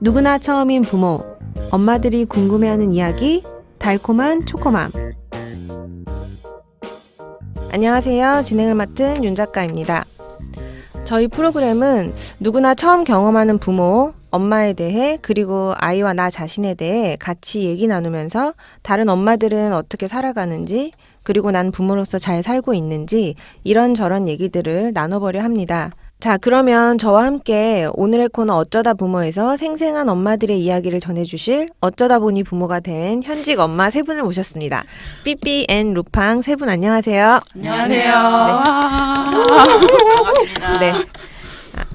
누구나 처음인 부모, 엄마들이 궁금해하는 이야기, 달콤한 초코맘. 안녕하세요. 진행을 맡은 윤 작가입니다. 저희 프로그램은 누구나 처음 경험하는 부모, 엄마에 대해 그리고 아이와 나 자신에 대해 같이 얘기 나누면서 다른 엄마들은 어떻게 살아가는지 그리고 난 부모로서 잘 살고 있는지 이런저런 얘기들을 나눠보려 합니다. 자, 그러면 저와 함께 오늘의 코너 어쩌다 부모에서 생생한 엄마들의 이야기를 전해주실 어쩌다 보니 부모가 된 현직 엄마 세 분을 모셨습니다. 삐삐 앤 루팡 세 분 안녕하세요. 안녕하세요. 반갑습니다. 네.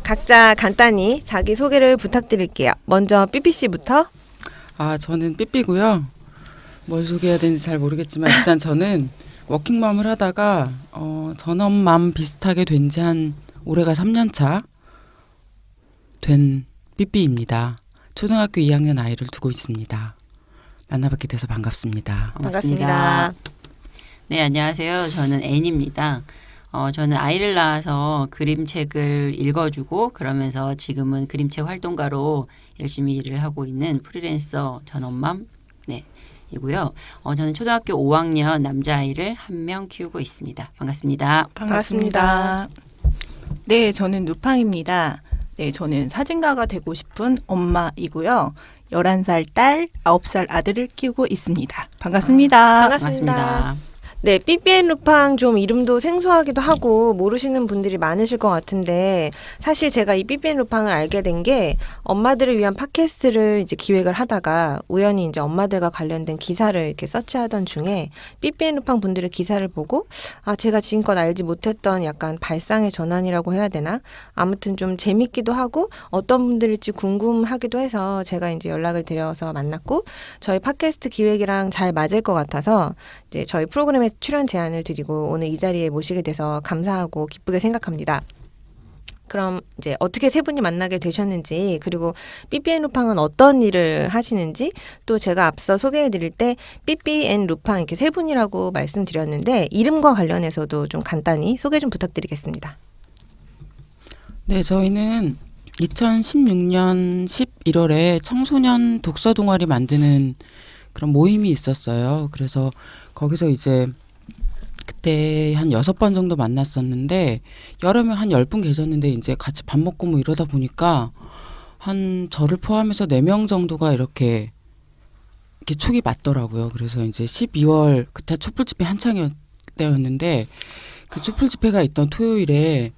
각자 간단히 자기 소개를 부탁드릴게요. 먼저 삐삐 씨부터. 저는 삐삐고요. 뭘 소개해야 되는지 잘 모르겠지만 일단 저는 워킹맘을 하다가 전업맘 비슷하게 된 지 한 올해가 3년차 된 삐삐입니다. 초등학교 2학년 아이를 두고 있습니다. 만나뵙게 돼서 반갑습니다. 반갑습니다. 네, 안녕하세요. 저는 앤입니다. 저는 아이를 낳아서 그림책을 읽어주고 그러면서 지금은 그림책 활동가로 열심히 일을 하고 있는 프리랜서 전업맘 이고요. 저는 초등학교 5학년 남자아이를 한 명 키우고 있습니다. 반갑습니다. 반갑습니다. 네, 저는 누팡입니다. 네, 저는 사진가가 되고 싶은 엄마이고요. 11살 딸, 9살 아들을 키우고 있습니다. 반갑습니다. 반갑습니다. 네, 삐삐앤 루팡 좀 이름도 생소하기도 하고 모르시는 분들이 많으실 것 같은데 사실 제가 이 삐삐앤 루팡을 알게 된 게 엄마들을 위한 팟캐스트를 이제 기획을 하다가 우연히 이제 엄마들과 관련된 기사를 이렇게 서치하던 중에 삐삐앤 루팡 분들의 기사를 보고 제가 지금껏 알지 못했던 약간 발상의 전환이라고 해야 되나? 아무튼 좀 재밌기도 하고 어떤 분들일지 궁금하기도 해서 제가 이제 연락을 드려서 만났고 저희 팟캐스트 기획이랑 잘 맞을 것 같아서 이제 저희 프로그램에 출연 제안을 드리고 오늘 이 자리에 모시게 돼서 감사하고 기쁘게 생각합니다. 그럼 이제 어떻게 세 분이 만나게 되셨는지 그리고 삐삐앤 루팡은 어떤 일을 하시는지 또 제가 앞서 소개해드릴 때 삐삐앤 루팡 이렇게 세 분이라고 말씀드렸는데 이름과 관련해서도 좀 간단히 소개 좀 부탁드리겠습니다. 네, 저희는 2016년 11월에 청소년 독서 동아리 만드는 그런 모임이 있었어요. 그래서 거기서 이제 그때 한 6번 정도 만났었는데 여름에 한 10분 계셨는데 이제 같이 밥 먹고 뭐 이러다 보니까 한 저를 포함해서 4명 정도가 이렇게 촉이 맞더라고요. 그래서 이제 12월 그때 촛불 집회 한창 때였는데 그 촛불 집회가 있던 토요일에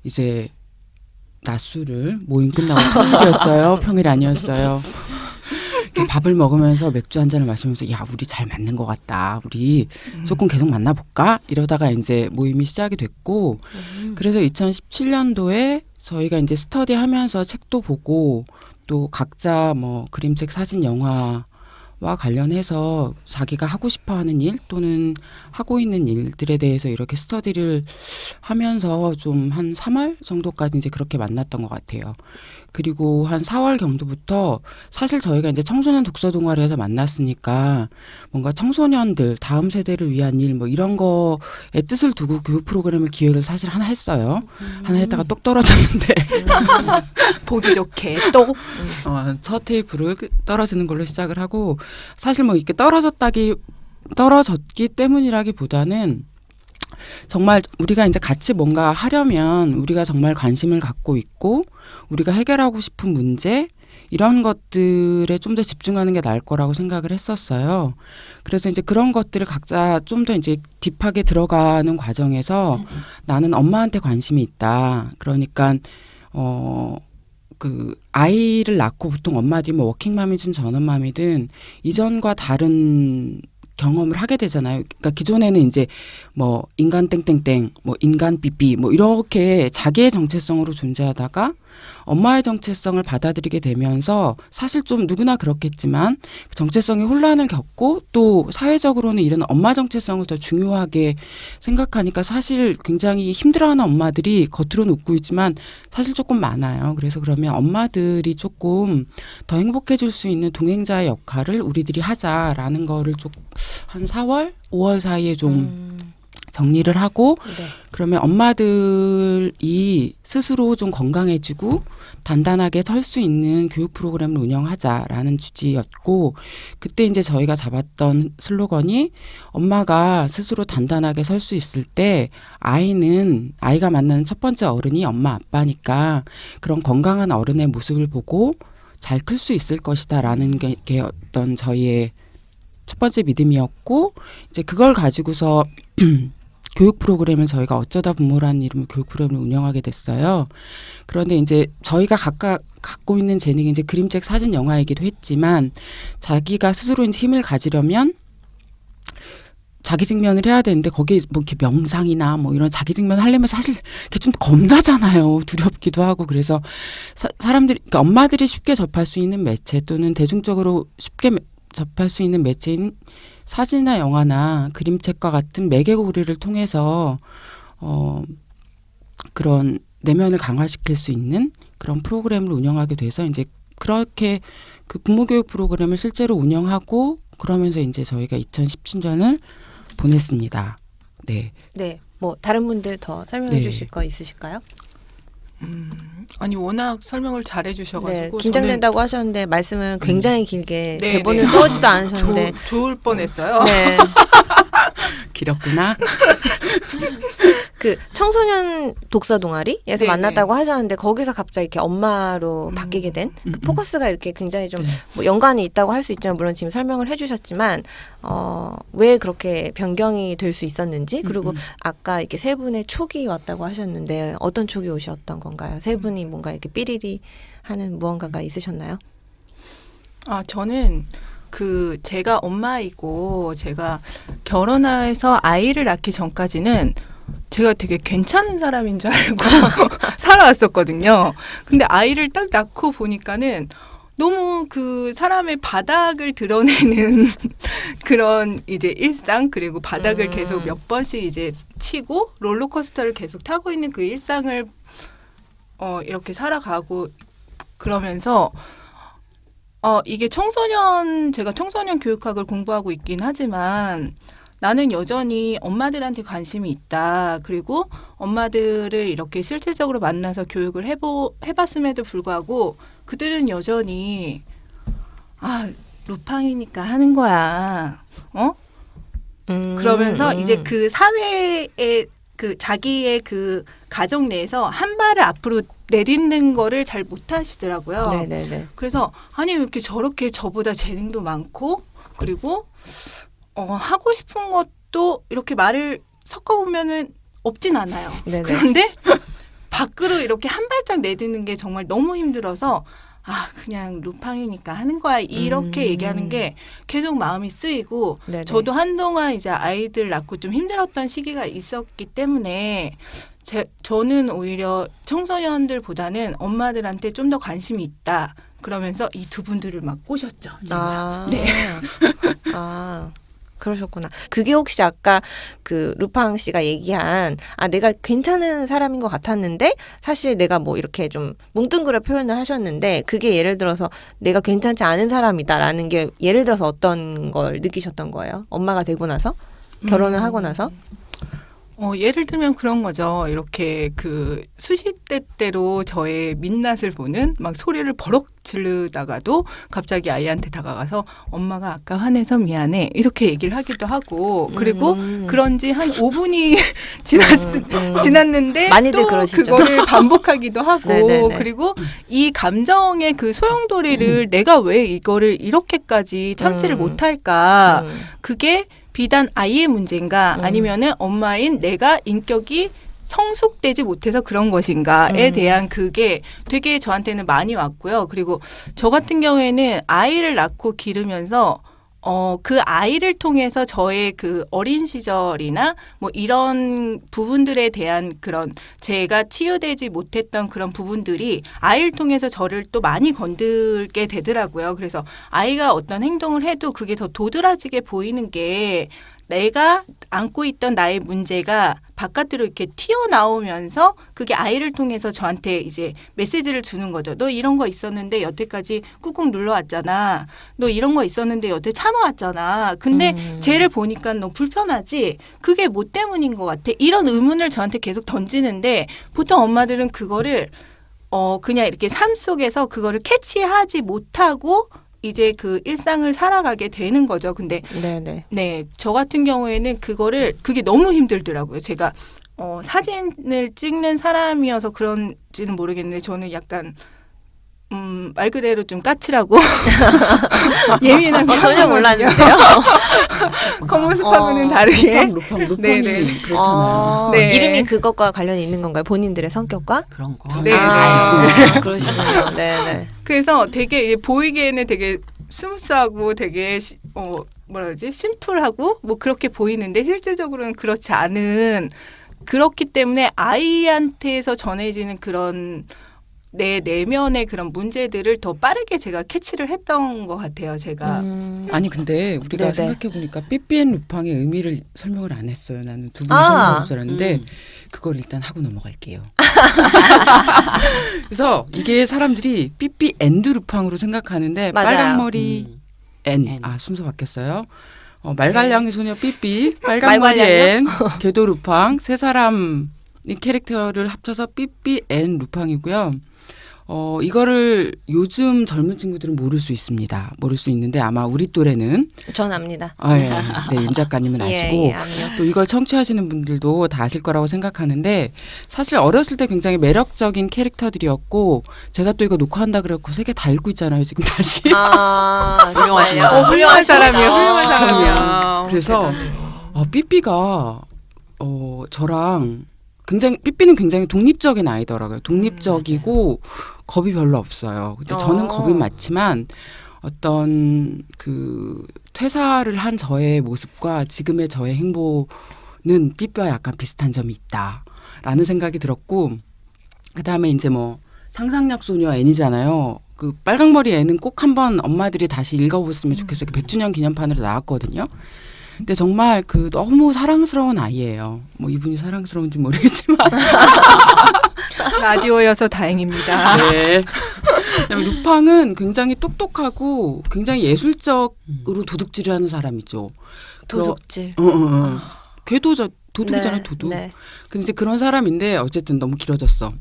이제 낮술을 모임 끝나고 토요일이었어요. 평일 아니었어요. 밥을 먹으면서 맥주 한 잔을 마시면서 야 우리 잘 맞는 것 같다. 우리 조금 계속 만나볼까? 이러다가 이제 모임이 시작이 됐고 그래서 2017년도에 저희가 이제 스터디하면서 책도 보고 또 각자 뭐 그림책, 사진, 영화와 관련해서 자기가 하고 싶어하는 일 또는 하고 있는 일들에 대해서 이렇게 스터디를 하면서 좀 한 3월 정도까지 이제 그렇게 만났던 것 같아요. 그리고 한 4월 정도부터 사실 저희가 이제 청소년 독서 동아리에서 만났으니까 뭔가 청소년들 다음 세대를 위한 일 뭐 이런 거에 뜻을 두고 교육 프로그램을 기획을 사실 하나 했어요. 하나 했다가 똑 떨어졌는데 보기 좋게 똑. 첫 테이프를 떨어지는 걸로 시작을 하고 사실 뭐 이렇게 떨어졌기 때문이라기보다는 정말 우리가 이제 같이 뭔가 하려면 우리가 정말 관심을 갖고 있고 우리가 해결하고 싶은 문제 이런 것들에 좀 더 집중하는 게 나을 거라고 생각을 했었어요. 그래서 이제 그런 것들을 각자 좀 더 이제 딥하게 들어가는 과정에서 나는 엄마한테 관심이 있다. 그러니까 그 아이를 낳고 보통 엄마들이 뭐 워킹맘이든 전업맘이든 이전과 다른 경험을 하게 되잖아요. 그러니까 기존에는 이제 뭐 인간 땡땡땡, 뭐 인간 삐삐, 뭐 이렇게 자기의 정체성으로 존재하다가 엄마의 정체성을 받아들이게 되면서 사실 좀 누구나 그렇겠지만 그 정체성의 혼란을 겪고 또 사회적으로는 이런 엄마 정체성을 더 중요하게 생각하니까 사실 굉장히 힘들어하는 엄마들이 겉으로는 웃고 있지만 사실 조금 많아요. 그래서 그러면 엄마들이 조금 더 행복해질 수 있는 동행자의 역할을 우리들이 하자라는 거를 좀 한 4월, 5월 사이에 좀 정리를 하고 네. 그러면 엄마들이 스스로 좀 건강해지고 단단하게 설 수 있는 교육 프로그램을 운영하자라는 취지였고 그때 이제 저희가 잡았던 슬로건이 엄마가 스스로 단단하게 설 수 있을 때 아이가 만나는 첫 번째 어른이 엄마 아빠니까 그런 건강한 어른의 모습을 보고 잘 클 수 있을 것이다라는 게 어떤 저희의 첫 번째 믿음이었고 이제 그걸 가지고서 교육 프로그램을 저희가 어쩌다 부모라는 이름의 교육 프로그램을 운영하게 됐어요. 그런데 이제 저희가 각각 갖고 있는 재능이 이제 그림책, 사진, 영화이기도 했지만 자기가 스스로 이제 힘을 가지려면 자기 증명을 해야 되는데 거기에 뭐 이렇게 명상이나 뭐 이런 자기 증명을 하려면 사실 이게 좀 겁나잖아요. 두렵기도 하고 그래서 사람들이 그러니까 엄마들이 쉽게 접할 수 있는 매체 또는 대중적으로 쉽게 접할 수 있는 매체인 사진이나 영화나 그림책과 같은 매개고리를 통해서 그런 내면을 강화시킬 수 있는 그런 프로그램을 운영하게 돼서 이제 그렇게 그 부모 교육 프로그램을 실제로 운영하고 그러면서 이제 저희가 2017년을 보냈습니다. 네. 네. 뭐 다른 분들 더 설명해 네. 주실 거 있으실까요? 아니 워낙 설명을 잘 네. 해주셔가지고 긴장된다고 하셨는데 말씀을 굉장히 길게 네, 대본을 네. 써오지도 않으셨는데 좋을 뻔했어요. 네. 길었구나. 그 청소년 독서 동아리에서 네, 만났다고 하셨는데 거기서 갑자기 이렇게 엄마로 바뀌게 된 그 포커스가 이렇게 굉장히 좀 네. 뭐 연관이 있다고 할 수 있지만 물론 지금 설명을 해주셨지만 왜 그렇게 변경이 될 수 있었는지 그리고 아까 이렇게 세 분의 촉이 왔다고 하셨는데 어떤 촉이 오셨던 건가요? 세 분이 뭔가 이렇게 삐리리 하는 무언가가 있으셨나요? 저는 제가 엄마이고 제가 결혼해서 아이를 낳기 전까지는 제가 되게 괜찮은 사람인 줄 알고 살아왔었거든요. 근데 아이를 딱 낳고 보니까는 너무 그 사람의 바닥을 드러내는 그런 이제 일상 그리고 바닥을 계속 몇 번씩 이제 치고 롤러코스터를 계속 타고 있는 그 일상을 이렇게 살아가고 그러면서 이게 제가 청소년 교육학을 공부하고 있긴 하지만 나는 여전히 엄마들한테 관심이 있다. 그리고 엄마들을 이렇게 실질적으로 만나서 교육을 해봤음에도 불구하고 그들은 여전히 루팡이니까 하는 거야. 그러면서 이제 그 사회의 그 자기의 그 가정 내에서 한 발을 앞으로 내딛는 거를 잘 못하시더라고요. 네네네. 그래서 아니 왜 이렇게 저렇게 저보다 재능도 많고 그리고 하고 싶은 것도 이렇게 말을 섞어보면은 없진 않아요. 네네. 그런데 밖으로 이렇게 한 발짝 내딛는 게 정말 너무 힘들어서 그냥 루팡이니까 하는 거야 이렇게 얘기하는 게 계속 마음이 쓰이고 네네. 저도 한동안 이제 아이들 낳고 좀 힘들었던 시기가 있었기 때문에 저는 오히려 청소년들보다는 엄마들한테 좀 더 관심이 있다. 그러면서 이 두 분들을 막 꼬셨죠. 네. 그러셨구나. 그게 혹시 아까 그 루팡 씨가 얘기한 내가 괜찮은 사람인 것 같았는데 사실 내가 뭐 이렇게 좀 뭉뚱그려 표현을 하셨는데 그게 예를 들어서 내가 괜찮지 않은 사람이다라는 게 예를 들어서 어떤 걸 느끼셨던 거예요? 엄마가 되고 나서? 결혼을 하고 나서? 예를 들면 그런 거죠. 이렇게 그 수시때때로 저의 민낯을 보는 막 소리를 버럭 지르다가도 갑자기 아이한테 다가가서 엄마가 아까 화내서 미안해 이렇게 얘기를 하기도 하고 그리고 그런 지 한 5분이 지났는데 많이들 또 그러시죠. 그거를 반복하기도 하고 네네네. 그리고 이 감정의 그 소용돌이를 내가 왜 이거를 이렇게까지 참지를 못할까 그게 비단 아이의 문제인가 아니면은 엄마인 내가 인격이 성숙되지 못해서 그런 것인가에 대한 그게 되게 저한테는 많이 왔고요. 그리고 저 같은 경우에는 아이를 낳고 기르면서 그 아이를 통해서 저의 그 어린 시절이나 뭐 이런 부분들에 대한 그런 제가 치유되지 못했던 그런 부분들이 아이를 통해서 저를 또 많이 건들게 되더라고요. 그래서 아이가 어떤 행동을 해도 그게 더 도드라지게 보이는 게 내가 안고 있던 나의 문제가 바깥으로 이렇게 튀어나오면서 그게 아이를 통해서 저한테 이제 메시지를 주는 거죠. 너 이런 거 있었는데 여태까지 꾹꾹 눌러왔잖아. 너 이런 거 있었는데 여태 참아왔잖아. 근데 쟤를 보니까 너 불편하지? 그게 뭐 때문인 것 같아? 이런 의문을 저한테 계속 던지는데 보통 엄마들은 그거를 그냥 이렇게 삶 속에서 그거를 캐치하지 못하고 이제 그 일상을 살아가게 되는 거죠. 근데 네네. 네, 저 같은 경우에는 그게 너무 힘들더라고요. 제가 사진을 찍는 사람이어서 그런지는 모르겠는데 저는 약간 말 그대로 좀 까칠하고 예민한 전혀 몰랐는데요. 겉모습하고는 다르게 루팡이 네네. 그렇잖아요. 네. 이름이 그것과 관련이 있는 건가요? 본인들의 성격과? 그런 거. 네. 그러시군요. 네네. 그래서 되게 이제 보이기에는 되게 스무스하고 되게 뭐라 그러지? 심플하고 뭐 그렇게 보이는데 실질적으로는 그렇지 않은 그렇기 때문에 아이한테서 전해지는 그런 내 내면의 그런 문제들을 더 빠르게 제가 캐치를 했던 것 같아요. 제가. 아니 근데 우리가 네네. 생각해 보니까 삐삐앤 루팡의 의미를 설명을 안 했어요. 나는 두 분이 아. 설명할 줄 알았는데 그걸 일단 하고 넘어갈게요. 그래서 이게 사람들이 삐삐 앤드 루팡으로 생각하는데 맞아요. 빨강머리 앤. 앤. 순서 바뀌었어요. 말갈량이 소녀 삐삐, 빨강머리 앤, 궤도 루팡 세 사람 이 캐릭터를 합쳐서 삐삐 앤 루팡이고요. 이거를 요즘 젊은 친구들은 모를 수 있습니다. 모를 수 있는데 아마 우리 또래는 전 압니다. 네, 윤 작가님은 아시고 예, 압니다. 또 이걸 청취하시는 분들도 다 아실 거라고 생각하는데 사실 어렸을 때 굉장히 매력적인 캐릭터들이었고 제가 또 이거 녹화한다 그래갖고 세 개 다 읽고 있잖아요 지금 다시. 훌륭하십니다. 정말요? 훌륭한 사람이에요. 훌륭한 사람이야. 그래서 대단해. 삐삐가 저랑 삐삐는 굉장히 독립적인 아이더라고요. 독립적이고 겁이 별로 없어요. 근데 저는 겁이 많지만 어떤 그 퇴사를 한 저의 모습과 지금의 저의 행보는 삐삐와 약간 비슷한 점이 있다라는 생각이 들었고 그다음에 이제 뭐 상상력 소녀 애니잖아요. 그 빨강머리 애는 꼭 한번 엄마들이 다시 읽어봤으면 좋겠어요. 100주년 기념판으로 나왔거든요. 근데 정말 그 너무 사랑스러운 아이예요. 뭐 이분이 사랑스러운지 모르겠지만 라디오여서 다행입니다. 네. 그다음에 루팡은 굉장히 똑똑하고 굉장히 예술적으로 도둑질하는 사람이죠. 도둑질. 궤도 도둑이잖아요, 네, 도둑. 네. 근데 이제 그런 사람인데 어쨌든 너무 길어졌어.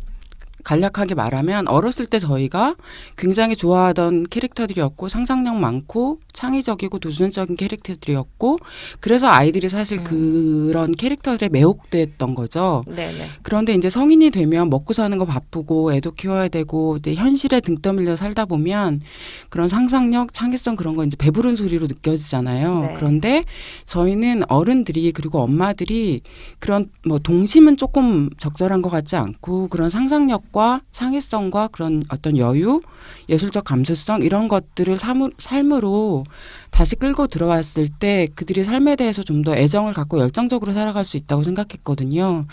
간략하게 말하면 어렸을 때 저희가 굉장히 좋아하던 캐릭터들이었고 상상력 많고 창의적이고 도전적인 캐릭터들이었고 그래서 아이들이 사실 그런 캐릭터들에 매혹됐던 거죠. 네네. 그런데 이제 성인이 되면 먹고 사는 거 바쁘고 애도 키워야 되고 이제 현실에 등 떠밀려 살다 보면 그런 상상력, 창의성 그런 거 이제 배부른 소리로 느껴지잖아요. 네. 그런데 저희는 어른들이 그리고 엄마들이 그런 뭐 동심은 조금 적절한 것 같지 않고 그런 상상력과 창의성과 그런 어떤 여유, 예술적 감수성 이런 것들을 삶으로 다시 끌고 들어왔을 때 그들이 삶에 대해서 좀 더 애정을 갖고 열정적으로 살아갈 수 있다고 생각했거든요.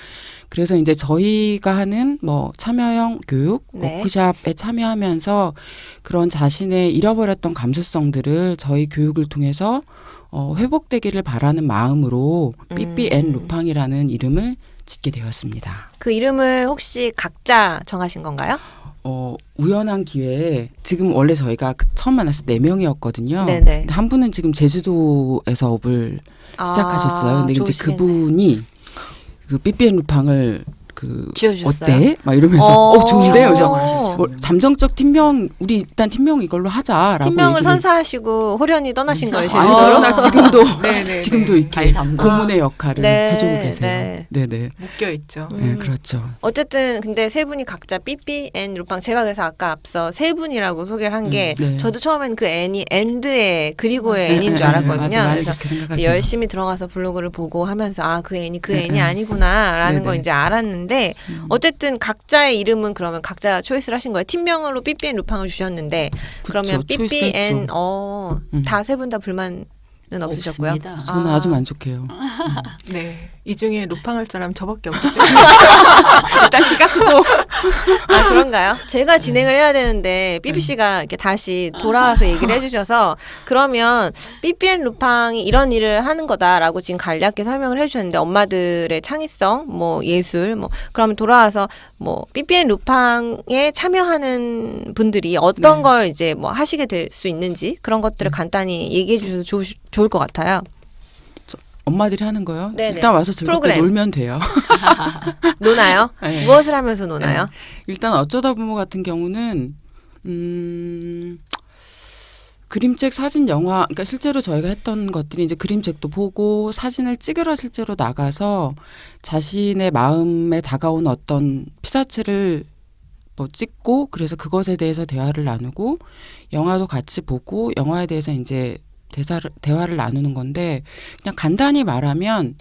그래서 이제 저희가 하는 뭐 참여형 교육, 네. 워크샵에 참여하면서 그런 자신의 잃어버렸던 감수성들을 저희 교육을 통해서 회복되기를 바라는 마음으로 삐삐 앤 루팡이라는 이름을 짓게 되었습니다. 그 이름을 혹시 각자 정하신 건가요? 우연한 기회에 지금 원래 저희가 처음 만났을 때 4명이었거든요. 네네. 근데 한 분은 지금 제주도에서 업을 시작하셨어요. 근데 이제 좋으시겠네. 그분이 그 삐삐앤 루팡을 지어주셨어요? 어때? 막 이러면서 좋은데요. 어. 잠정적 팀명 우리 일단 팀명 이걸로 하자라고 팀명을 얘기를 선사하시고 호련히 떠나신 거예요, 아니, 제주도로? 나 지금도 네네. 지금도 이렇게 발 담가. 고문의 역할을 네, 해주고 계세요. 네. 네네. 묶여 있죠. 네, 그렇죠. 어쨌든 근데 세 분이 각자 삐삐 앤 루팡 제가 그래서 아까 앞서 세 분이라고 소개를 한 게 네. 저도 처음엔 그 앤이 앤드의 그리고의 네, 앤인 줄 맞아요. 알았거든요. 맞아요. 많이 그래서 그렇게 이제 생각하세요. 열심히 들어가서 블로그를 보고 하면서 그 앤이 그 네, 앤이 네. 아니구나라는 네, 걸 네. 이제 알았는데 어쨌든 각자의 이름은 그러면 각자 초이스를 하신 거예요. 팀명으로 삐삐 앤 루팡을 주셨는데 그러면 그쵸, 삐삐 앤 초이스했죠. 다 세 분 다 불만 없으셨고요. 없습니다. 저는 아주 만족해요. 네. 이 중에 루팡할 사람 저밖에 없어요. 일단 키가 크고 아, 그런가요? 제가 진행을 해야 되는데 삐삐 씨가 이렇게 다시 돌아와서 얘기를 해주셔서 그러면 삐삐앤 루팡이 이런 일을 하는 거다라고 지금 간략하게 설명을 해주셨는데 엄마들의 창의성, 뭐 예술, 뭐 그러면 돌아와서 뭐 삐삐앤 루팡에 참여하는 분들이 어떤 네. 걸 이제 뭐 하시게 될 수 있는지 그런 것들을 간단히 얘기해 주셔서 좋을 것 같아요. 엄마들이 하는 거요. 네네. 일단 와서 즐겁게 프로그램. 놀면 돼요. 노나요? 네. 무엇을 하면서 노나요? 일단 어쩌다 부모 같은 경우는 그림책, 사진, 영화, 그러니까 실제로 저희가 했던 것들이 이제 그림책도 보고 사진을 찍으러 실제로 나가서 자신의 마음에 다가온 어떤 피사체를 뭐 찍고 그래서 그것에 대해서 대화를 나누고 영화도 같이 보고 영화에 대해서 이제 대화를 나누는 건데 그냥 간단히 말하면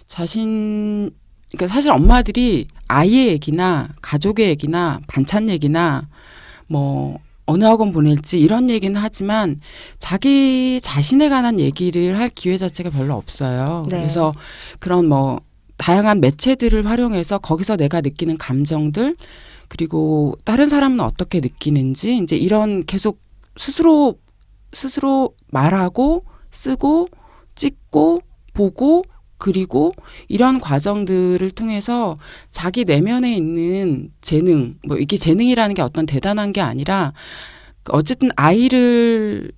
그러니까 사실 엄마들이 아이의 얘기나 가족의 얘기나 반찬 얘기나 뭐 어느 학원 보낼지 이런 얘기는 하지만 자기 자신에 관한 얘기를 할 기회 자체가 별로 없어요. 네. 그래서 그런 뭐 다양한 매체들을 활용해서 거기서 내가 느끼는 감정들 그리고 다른 사람은 어떻게 느끼는지 이제 이런 계속 스스로 말하고 쓰고 찍고 보고 그리고 이런 과정들을 통해서 자기 내면에 있는 재능, 뭐 이게 재능이라는 게 어떤 대단한 게 아니라 어쨌든 아이를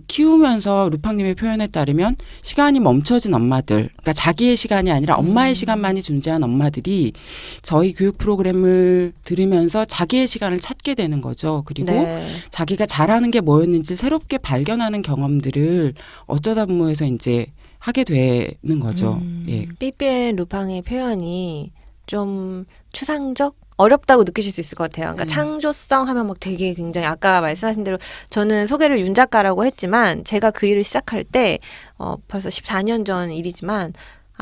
키우면서 루팡님의 표현에 따르면 시간이 멈춰진 엄마들, 그러니까 자기의 시간이 아니라 엄마의 시간만이 존재한 엄마들이 저희 교육 프로그램을 들으면서 자기의 시간을 찾게 되는 거죠. 그리고 네. 자기가 잘하는 게 뭐였는지 새롭게 발견하는 경험들을 어쩌다 부모에서 이제 하게 되는 거죠. 예. 삐삐앤 루팡의 표현이 좀 추상적? 어렵다고 느끼실 수 있을 것 같아요. 그러니까 창조성 하면 막 되게 굉장히 아까 말씀하신 대로 저는 소개를 윤 작가라고 했지만 제가 그 일을 시작할 때 벌써 14년 전 일이지만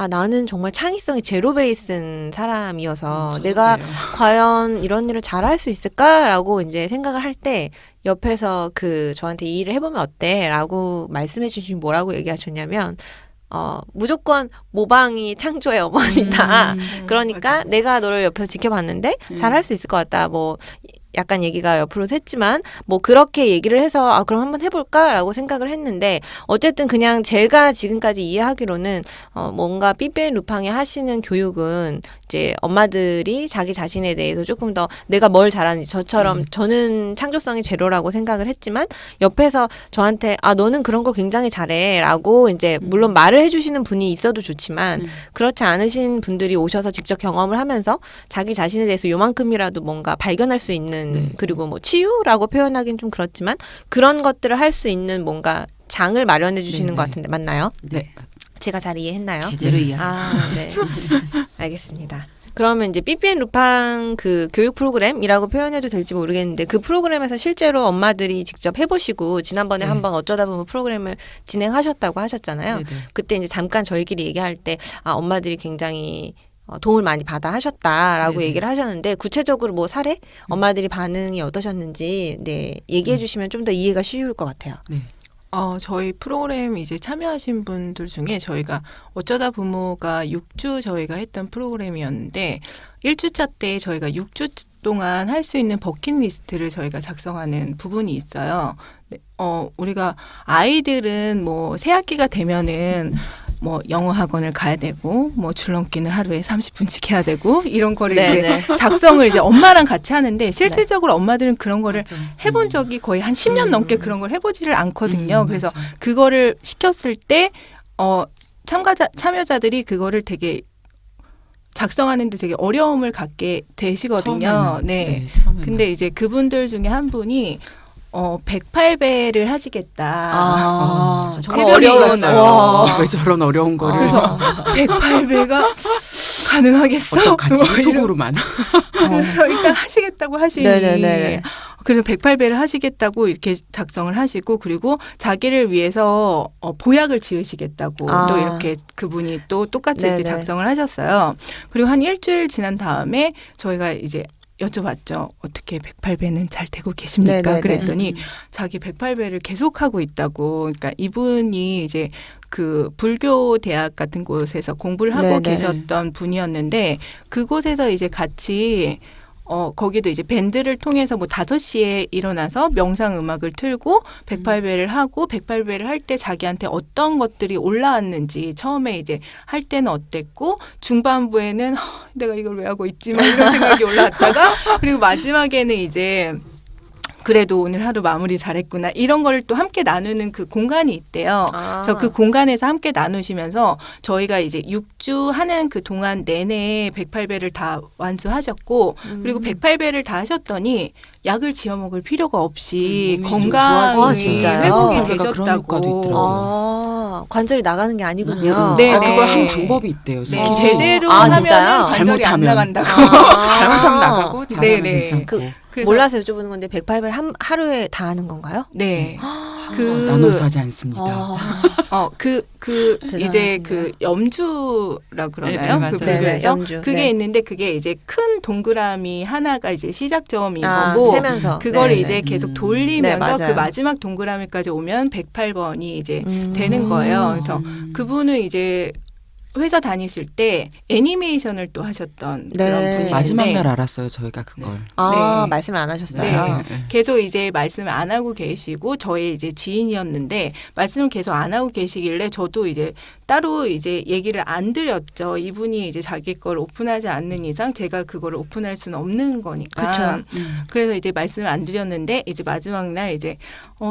나는 정말 창의성이 제로 베이스인 사람이어서 내가 그래요. 과연 이런 일을 잘할 수 있을까라고 이제 생각을 할 때 옆에서 저한테 이 일을 해보면 어때? 라고 말씀해 주시면 뭐라고 얘기하셨냐면 무조건 모방이 창조의 어머니다. 그러니까 맞아. 내가 너를 옆에서 지켜봤는데 잘할 수 있을 것 같다. 뭐 약간 얘기가 옆으로 샜지만 뭐 그렇게 얘기를 해서 그럼 한번 해볼까라고 생각을 했는데 어쨌든 그냥 제가 지금까지 이해하기로는 뭔가 삐삐앤 루팡이 하시는 교육은 이제 엄마들이 자기 자신에 대해서 조금 더 내가 뭘 잘하는지 저처럼 저는 창조성이 제로라고 생각을 했지만 옆에서 저한테 너는 그런 걸 굉장히 잘해라고 이제 물론 말을 해주시는 분이 있어도 좋지만 그렇지 않으신 분들이 오셔서 직접 경험을 하면서 자기 자신에 대해서 요만큼이라도 뭔가 발견할 수 있는 그리고 뭐 치유라고 표현하기는 좀 그렇지만 그런 것들을 할 수 있는 뭔가 장을 마련해 주시는 것 같은데 맞나요? 네. 제가 잘 이해했나요? 제대로 이해하셨어요. 네. 알겠습니다. 그러면 이제 삐삐앤 루팡 교육 프로그램이라고 표현해도 될지 모르겠는데 그 프로그램에서 실제로 엄마들이 직접 해보시고 지난번에 한번 어쩌다 보면 프로그램을 진행하셨다고 하셨잖아요. 네네. 그때 이제 잠깐 저희끼리 얘기할 때 엄마들이 굉장히 도움을 많이 받아 하셨다라고 네네. 얘기를 하셨는데 구체적으로 뭐 사례? 엄마들이 반응이 어떠셨는지 얘기해 주시면 좀 더 이해가 쉬울 것 같아요. 네. 저희 프로그램 이제 참여하신 분들 중에 저희가 어쩌다 부모가 6주 저희가 했던 프로그램이었는데 1주차 때 저희가 6주 동안 할 수 있는 버킷리스트를 저희가 작성하는 부분이 있어요. 네, 우리가 아이들은 뭐 새학기가 되면은 뭐 영어 학원을 가야 되고 뭐 줄넘기는 하루에 30분씩 해야 되고 이런 거를 이제 작성을 이제 엄마랑 같이 하는데 실질적으로 엄마들은 그런 거를 맞아. 해본 적이 거의 한 10년 넘게 그런 걸 해보지를 않거든요. 그래서 맞아. 그거를 시켰을 때 참여자들이 그거를 되게 작성하는데 되게 어려움을 갖게 되시거든요. 처음에는. 네. 처음에는. 근데 이제 그분들 중에 한 분이 108배를 하시겠다. 정말 새벽에 어려운 일어나요. 왜 저런 어려운 거를 그래서 108배가 가능하겠어? 어떡하지? 뭐 이런- 속으로만. 그래서 일단 하시겠다고 하시니 네네네. 그래서 108배를 하시겠다고 이렇게 작성을 하시고 그리고 자기를 위해서 보약을 지으시겠다고 또 이렇게 그분이 또 똑같이 이렇게 네네. 작성을 하셨어요. 그리고 한 일주일 지난 다음에 저희가 이제 여쭤봤죠. 어떻게 108배는 잘 되고 계십니까? 네네네. 그랬더니 자기 108배를 계속하고 있다고. 그러니까 이분이 이제 그 불교 대학 같은 곳에서 공부를 하고 네네. 계셨던 분이었는데 그곳에서 이제 같이 거기도 이제 밴드를 통해서 뭐 5시에 일어나서 명상 음악을 틀고 108배를 하고 108배를 할 때 자기한테 어떤 것들이 올라왔는지 처음에 이제 할 때는 어땠고 중반부에는 내가 이걸 왜 하고 있지? 막 이런 생각이 올라왔다가 그리고 마지막에는 이제 그래도 오늘 하루 마무리 잘했구나 이런 거를 또 함께 나누는 그 공간이 있대요. 그래서 그 공간에서 함께 나누시면서 저희가 이제 6주 하는 그 동안 내내 108배를 다 완수하셨고 그리고 108배를 다 하셨더니 약을 지어 먹을 필요가 없이 몸이 좀 건강이 좋아지는 진짜요? 회복이 그런 효과도 되셨다고. 있더라고요. 관절이 나가는 게 아니군요. 네, 그걸 네. 한 방법이 있대요. 네, 스킬이. 제대로 아, 하면 진짜요? 관절이 안 잘못하면. 나간다고. 잘못하면 나가고 잘하면 네네. 괜찮고. 그래서 몰라서 여쭤보는 건데 108배를 하루에 다 하는 건가요? 네. 나눠서 하지 않습니다. 대단하시네요. 이제 그 염주라 그러나요? 네, 그 맞아요. 불교에서 네, 염주. 그게 네. 있는데 그게 이제 큰 동그라미 하나가 이제 시작점인 아, 거고 세면서. 그거를 네네. 이제 계속 네, 돌리면서 맞아요. 그 마지막 동그라미까지 오면 108번이 이제 음. 되는 거예요. 그래서 그분은 이제 회사 다니실 때 애니메이션을 또 하셨던 네. 그런 분이신데 마지막 날 알았어요. 저희가 그걸. 아, 네. 말씀을 안 하셨어요. 네. 계속 이제 말씀을 안 하고 계시고 저의 이제 지인이었는데 말씀을 계속 안 하고 계시길래 저도 이제 따로 이제 얘기를 안 드렸죠. 이분이 이제 자기 걸 오픈하지 않는 이상 제가 그거를 오픈할 수는 없는 거니까. 그쵸. 그래서 이제 말씀을 안 드렸는데 이제 마지막 날 이제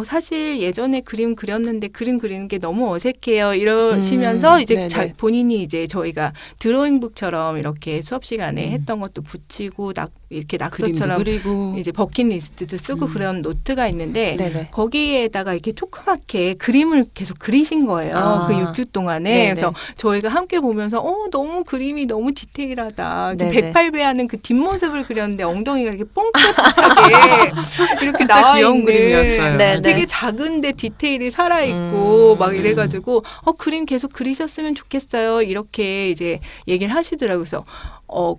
사실 예전에 그림 그렸는데 그림 그리는 게 너무 어색해요. 이러시면서 이제 네네. 본인이 이제 저희가 드로잉북처럼 이렇게 수업 시간에 했던 것도 붙이고 이렇게 그림도 낙서처럼 그리고 이제 버킷리스트도 쓰고 그런 노트가 있는데 네네. 거기에다가 이렇게 조그맣게 그림을 계속 그리신 거예요. 아. 그 6주 동안에. 네네. 그래서 저희가 함께 보면서 너무 그림이 너무 디테일하다. 그 네네. 108배 하는 그 뒷모습을 그렸는데 엉덩이가 이렇게 뽕긋하게 이렇게 진짜 나와 귀여운 있는 그림이었어요. 네네. 되게 작은데 디테일이 살아있고 막 음. 이래가지고 그림 계속 그리셨으면 좋겠어요. 이렇게 이제 얘기를 하시더라고요. 그래서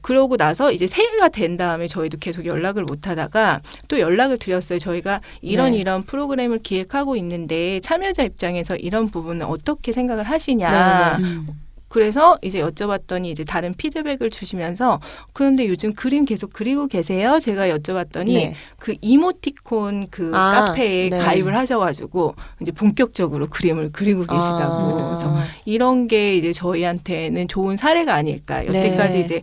그러고 나서 이제 새해가 된 다음에 저희도 계속 연락을 못 하다가 또 연락을 드렸어요. 저희가 이런 네. 이런 프로그램을 기획하고 있는데 참여자 입장에서 이런 부분은 어떻게 생각을 하시냐. 네네. 그래서 이제 여쭤봤더니 이제 다른 피드백을 주시면서 그런데 요즘 그림 계속 그리고 계세요? 제가 여쭤봤더니 네. 그 이모티콘 그 카페에 네. 가입을 하셔가지고 이제 본격적으로 그림을 그리고 계시다고. 그래서 아. 이런 게 이제 저희한테는 좋은 사례가 아닐까. 여태까지 네. 이제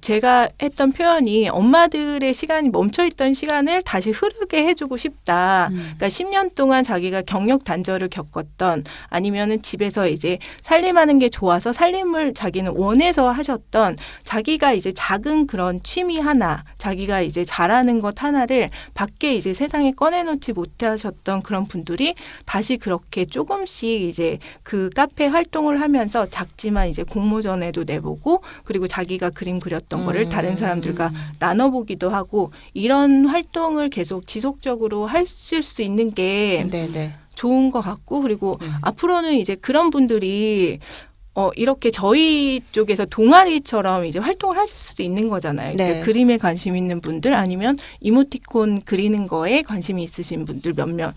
제가 했던 표현이 엄마들의 시간이 멈춰있던 시간을 다시 흐르게 해주고 싶다. 그러니까 10년 동안 자기가 경력 단절을 겪었던 아니면은 집에서 이제 살림하는 게 좋아서 살림을 자기는 원해서 하셨던 자기가 이제 작은 그런 취미 하나, 자기가 이제 잘하는 것 하나를 밖에 이제 세상에 꺼내놓지 못하셨던 그런 분들이 다시 그렇게 조금씩 이제 그 카페 활동을 하면서 작지만 이제 공모전에도 내보고 그리고 자기가 그림 그렸던 거를 다른 사람들과 나눠보기도 하고 이런 활동을 계속 지속적으로 하실 수 있는 게 네네. 좋은 것 같고 그리고 앞으로는 이제 그런 분들이 이렇게 저희 쪽에서 동아리처럼 이제 활동을 하실 수도 있는 거잖아요. 네. 그러니까 그림에 관심 있는 분들 아니면 이모티콘 그리는 거에 관심이 있으신 분들 몇몇이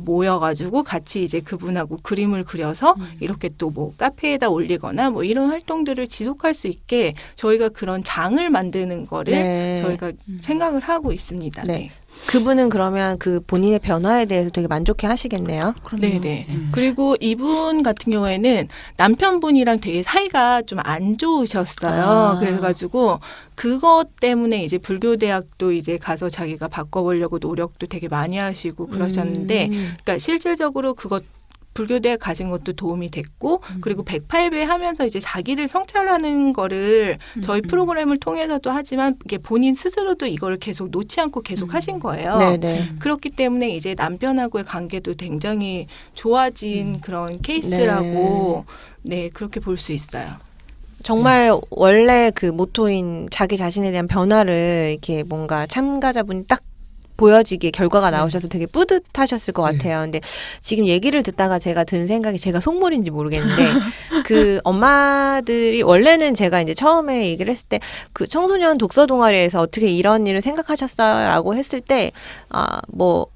모여가지고 같이 이제 그분하고 그림을 그려서 이렇게 또 뭐 카페에다 올리거나 뭐 이런 활동들을 지속할 수 있게 저희가 그런 장을 만드는 거를 네. 저희가 생각을 하고 있습니다. 네. 네. 그분은 그러면 그 본인의 변화에 대해서 되게 만족해 하시겠네요. 네네. 그리고 이분 같은 경우에는 남편분이랑 되게 사이가 좀 안 좋으셨어요. 아. 그래가지고 그것 때문에 이제 불교대학도 이제 가서 자기가 바꿔보려고 노력도 되게 많이 하시고 그러셨는데, 그러니까 실질적으로 그것 불교대학 가신 것도 도움이 됐고 그리고 108배 하면서 이제 자기를 성찰하는 거를 저희 프로그램을 통해서도 하지만 이게 본인 스스로도 이걸 계속 놓지 않고 계속 하신 거예요. 네네. 그렇기 때문에 이제 남편하고의 관계도 굉장히 좋아진 그런 케이스라고 네 그렇게 볼 수 있어요. 정말 원래 그 모토인 자기 자신에 대한 변화를 이렇게 뭔가 참가자분이 딱 보여지게 결과가 나오셔서 되게 뿌듯하셨을 것 같아요. 근데 지금 얘기를 듣다가 제가 든 생각이 제가 속물인지 모르겠는데 그 엄마들이 원래는 제가 이제 처음에 얘기를 했을 때 그 청소년 독서 동아리에서 어떻게 이런 일을 생각하셨어라고 했을 때 뭐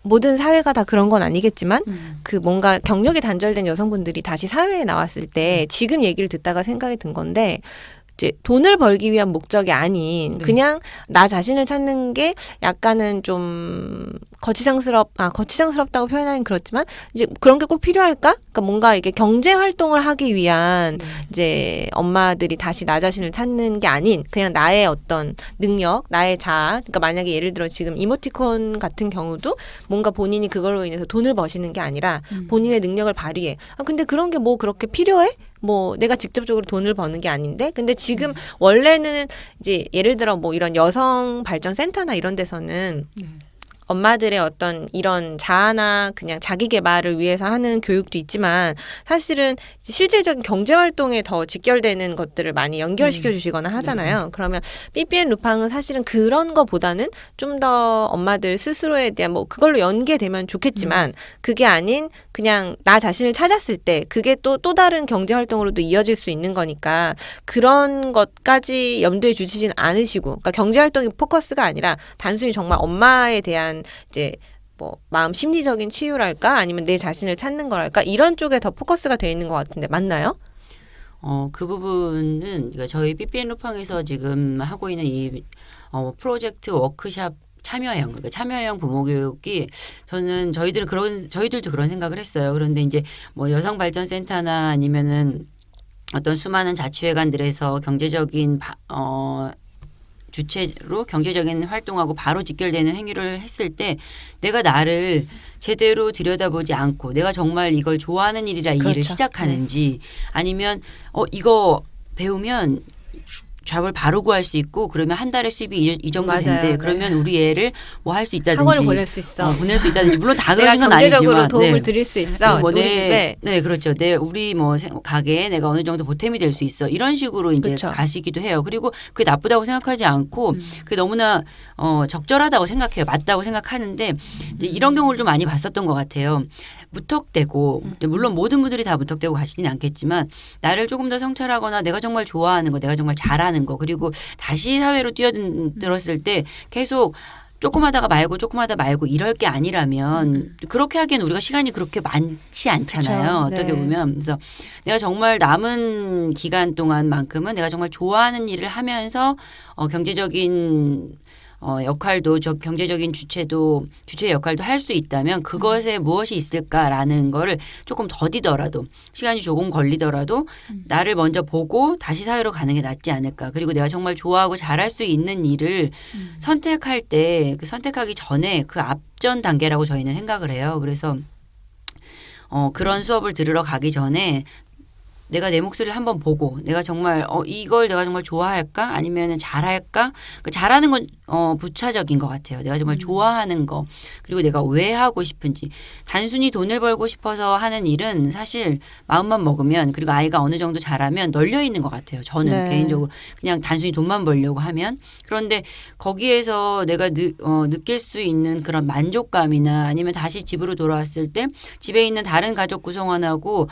모든 사회가 다 그런 건 아니겠지만 그 뭔가 경력이 단절된 여성분들이 다시 사회에 나왔을 때 지금 얘기를 듣다가 생각이 든 건데 이제 돈을 벌기 위한 목적이 아닌 네. 그냥 나 자신을 찾는 게 약간은 좀 거치장스럽다고 표현하긴 그렇지만 이제 그런 게 꼭 필요할까? 그러니까 뭔가 이게 경제 활동을 하기 위한 이제 엄마들이 다시 나 자신을 찾는 게 아닌 그냥 나의 어떤 능력, 나의 자아. 그러니까 만약에 예를 들어 지금 이모티콘 같은 경우도 뭔가 본인이 그걸로 인해서 돈을 버시는 게 아니라 본인의 능력을 발휘해. 근데 그런 게 뭐 그렇게 필요해? 뭐 내가 직접적으로 돈을 버는 게 아닌데 근데 지금 원래는 이제 예를 들어 뭐 이런 여성 발전 센터나 이런 데서는 엄마들의 어떤 이런 자아나 그냥 자기 개발을 위해서 하는 교육도 있지만 사실은 이제 실질적인 경제 활동에 더 직결되는 것들을 많이 연결시켜 주시거나 하잖아요. 그러면 삐삐앤 루팡은 사실은 그런 거보다는 좀 더 엄마들 스스로에 대한 뭐 그걸로 연계되면 좋겠지만 그게 아닌 그냥 나 자신을 찾았을 때 그게 또 다른 경제 활동으로도 이어질 수 있는 거니까 그런 것까지 염두에 주시진 않으시고 그러니까 경제 활동이 포커스가 아니라 단순히 정말 엄마에 대한 이제 뭐 마음 심리적인 치유랄까 아니면 내 자신을 찾는 거랄까 이런 쪽에 더 포커스가 돼 있는 것 같은데 맞나요? 그 부분은 그러니까 저희 삐삐앤 루팡에서 지금 하고 있는 이 프로젝트 워크샵 참여형, 그러니까 참여형 부모 교육이 저희들도 그런 생각을 했어요. 그런데 이제 뭐 여성발전센터나 아니면은 어떤 수많은 자치회관들에서 경제적인 주체로 경제적인 활동하고 바로 직결되는 행위를 했을 때 내가 나를 제대로 들여다보지 않고 내가 정말 이걸 좋아하는 일이라 이 일을 그렇죠. 시작하는지 아니면 이거 배우면 잡을 바로 구할 수 있고 그러면 한 달에 수입이 이 정도 맞아요. 된대. 네. 그러면 우리 애를 뭐 할 수 있다든지 학원을 보낼 수 있어. 보낼 수 있다든지 물론 다 내가 그런 건 경제적으로 아니지만 도움을 네. 드릴 수 있어. 뭐 우리 집에. 네, 그렇죠. 우리 뭐 가게에 내가 어느 정도 보탬이 될 수 있어. 이런 식으로 이제 그쵸. 가시기도 해요. 그리고 그게 나쁘다고 생각하지 않고 그게 너무나 적절하다고 생각해요. 맞다고 생각하는데 이제 이런 경우를 좀 많이 봤었던 것 같아요. 무턱대고 물론 모든 분들이 다 무턱대고 가시진 않겠지만 나를 조금 더 성찰하거나 내가 정말 좋아하는 거, 내가 정말 잘하는 거 그리고 다시 사회로 뛰어들었을 때 계속 조금 하다가 말고 이럴 게 아니라면 그렇게 하기엔 우리가 시간이 그렇게 많지 않잖아요. 그쵸. 어떻게 네. 보면. 그래서 내가 정말 남은 기간 동안만큼은 내가 정말 좋아하는 일을 하면서 경제적인 역할도 경제적인 주체의 역할도 할 수 있다면 그것에 무엇이 있을까라는 거를 조금 더디더라도 시간이 조금 걸리더라도 나를 먼저 보고 다시 사회로 가는 게 낫지 않을까. 그리고 내가 정말 좋아하고 잘할 수 있는 일을 선택할 때 그 선택하기 전에 그 앞전 단계라고 저희는 생각을 해요. 그래서 그런 수업을 들으러 가기 전에 내가 내 목소리를 한번 보고 내가 정말 이걸 내가 정말 좋아할까 아니면 잘할까 그 잘하는 건 부차적인 것 같아요. 내가 정말 좋아하는 거 그리고 내가 왜 하고 싶은지 단순히 돈을 벌고 싶어서 하는 일은 사실 마음만 먹으면 그리고 아이가 어느 정도 자라면 널려 있는 것 같아요. 저는 네. 개인적으로 그냥 단순히 돈만 벌려고 하면 그런데 거기에서 내가 느낄 수 있는 그런 만족감이나 아니면 다시 집으로 돌아왔을 때 집에 있는 다른 가족 구성원하고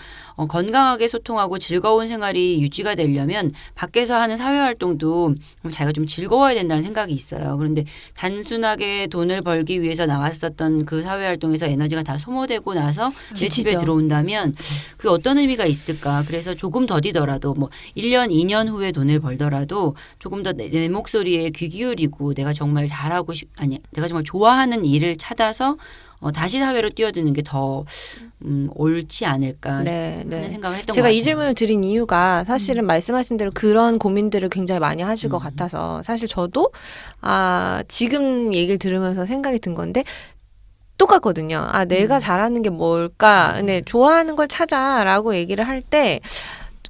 건강하게 소통하고 즐거운 생활이 유지가 되려면 밖에서 하는 사회활동도 자기가 좀 즐거워야 된다는 생각이 있어요. 그런데 단순하게 돈을 벌기 위해서 나갔었던 그 사회활동에서 에너지가 다 소모되고 나서 내 집에 지치죠. 들어온다면 그게 어떤 의미가 있을까. 그래서 조금 더디더라도 뭐 1년, 2년 후에 돈을 벌더라도 조금 더 내 목소리에 귀 기울이고 내가 정말 내가 정말 좋아하는 일을 찾아서 다시 사회로 뛰어드는 게 더 옳지 않을까 네, 하는 생각을 했던 것 제가 같아요. 이 질문을 드린 이유가 사실은 말씀하신 대로 그런 고민들을 굉장히 많이 하실 것 같아서 사실 저도 지금 얘기를 들으면서 생각이 든 건데 똑같거든요. 내가 잘하는 게 뭘까? 근데 좋아하는 걸 찾아라고 얘기를 할 때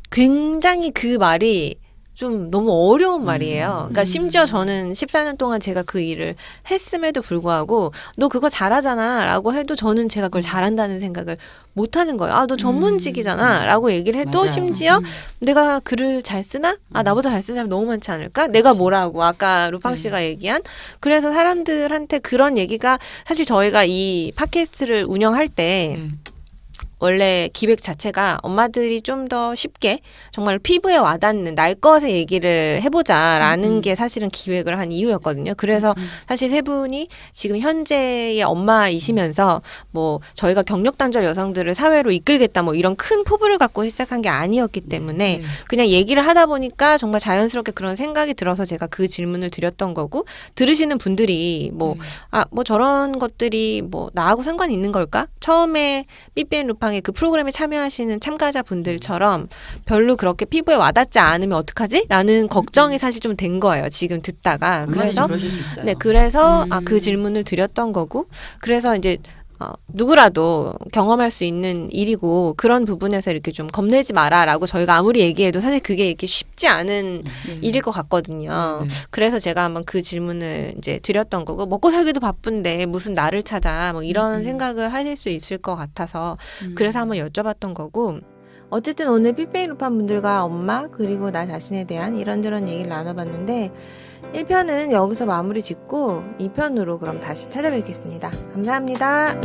굉장히 그 말이 좀 너무 어려운 말이에요. 그러니까 심지어 저는 14년 동안 제가 그 일을 했음에도 불구하고 너 그거 잘하잖아 라고 해도 저는 제가 그걸 잘한다는 생각을 못 하는 거예요. 아, 너 전문직이잖아 라고 얘기를 해도 맞아요. 심지어 내가 글을 잘 쓰나? 아, 나보다 잘 쓰는 사람이 너무 많지 않을까? 내가 뭐라고 아까 루팡 씨가 얘기한 그래서 사람들한테 그런 얘기가 사실 저희가 이 팟캐스트를 운영할 때 네. 원래 기획 자체가 엄마들이 좀 더 쉽게 정말 피부에 와닿는 날 것의 얘기를 해보자라는 게 사실은 기획을 한 이유였거든요. 그래서 사실 세 분이 지금 현재의 엄마이시면서 뭐 저희가 경력 단절 여성들을 사회로 이끌겠다 뭐 이런 큰 포부를 갖고 시작한 게 아니었기 때문에 네. 그냥 얘기를 하다 보니까 정말 자연스럽게 그런 생각이 들어서 제가 그 질문을 드렸던 거고 들으시는 분들이 뭐 뭐 저런 것들이 뭐 나하고 상관이 있는 걸까? 처음에 삐삐앤 루팡의 그 프로그램에 참여하시는 참가자분들처럼 별로 그렇게 피부에 와닿지 않으면 어떡하지? 라는 걱정이 사실 좀 된 거예요. 지금 듣다가. 그래서 그러실 수 있어요. 네, 그래서 그 질문을 드렸던 거고 그래서 이제 누구라도 경험할 수 있는 일이고 그런 부분에서 이렇게 좀 겁내지 마라라고 저희가 아무리 얘기해도 사실 그게 이렇게 쉽지 않은 일일 것 같거든요. 네. 그래서 제가 한번 그 질문을 이제 드렸던 거고 먹고 살기도 바쁜데 무슨 나를 찾아 뭐 이런 생각을 하실 수 있을 것 같아서 그래서 한번 여쭤봤던 거고 어쨌든 오늘 삐삐 루팡 분들과 엄마 그리고 나 자신에 대한 이런저런 얘기를 나눠봤는데 1편은 여기서 마무리 짓고 2편으로 그럼 다시 찾아뵙겠습니다. 감사합니다.